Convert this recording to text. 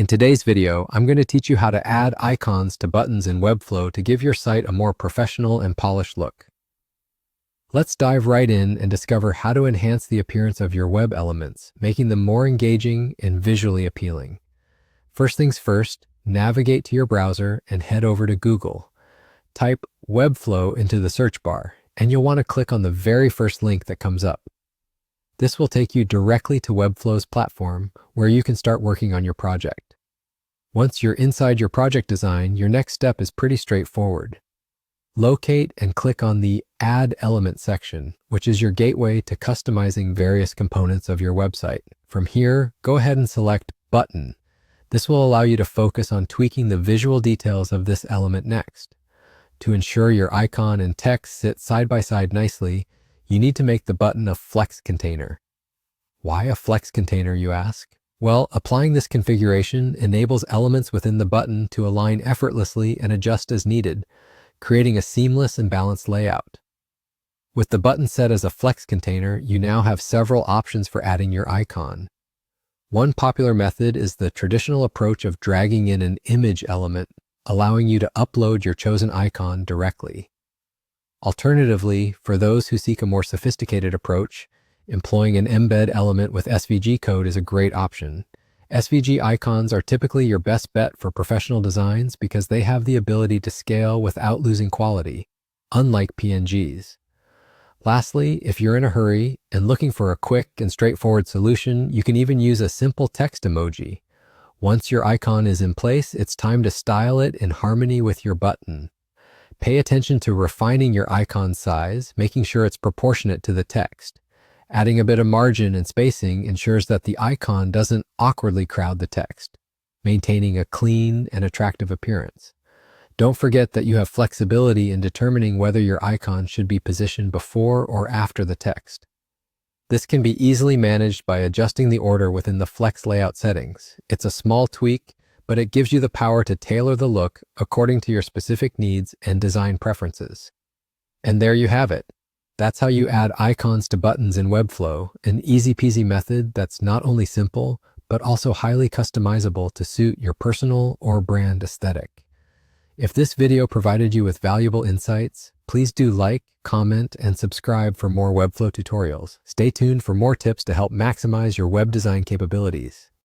In today's video, I'm going to teach you how to add icons to buttons in Webflow to give your site a more professional and polished look. Let's dive right in and discover how to enhance the appearance of your web elements, making them more engaging and visually appealing. First things first, navigate to your browser and head over to Google. Type Webflow into the search bar, and you'll want to click on the very first link that comes up. This will take you directly to Webflow's platform, where you can start working on your project. Once you're inside your project design, your next step is pretty straightforward. Locate and click on the Add Element section, which is your gateway to customizing various components of your website. From here, go ahead and select Button. This will allow you to focus on tweaking the visual details of this element next. To ensure your icon and text sit side by side nicely, you need to make the button a flex container. Why a flex container, you ask? Well, applying this configuration enables elements within the button to align effortlessly and adjust as needed, creating a seamless and balanced layout. With the button set as a flex container, you now have several options for adding your icon. One popular method is the traditional approach of dragging in an image element, allowing you to upload your chosen icon directly. Alternatively, for those who seek a more sophisticated approach, employing an embed element with SVG code is a great option. SVG icons are typically your best bet for professional designs because they have the ability to scale without losing quality, unlike PNGs. Lastly, if you're in a hurry and looking for a quick and straightforward solution, you can even use a simple text emoji. Once your icon is in place, it's time to style it in harmony with your button. Pay attention to refining your icon size, making sure it's proportionate to the text. Adding a bit of margin and spacing ensures that the icon doesn't awkwardly crowd the text, maintaining a clean and attractive appearance. Don't forget that you have flexibility in determining whether your icon should be positioned before or after the text. This can be easily managed by adjusting the order within the Flex layout settings. It's a small tweak, but it gives you the power to tailor the look according to your specific needs and design preferences. And there you have it. That's how you add icons to buttons in Webflow, an easy-peasy method that's not only simple, but also highly customizable to suit your personal or brand aesthetic. If this video provided you with valuable insights, please do like, comment, and subscribe for more Webflow tutorials. Stay tuned for more tips to help maximize your web design capabilities.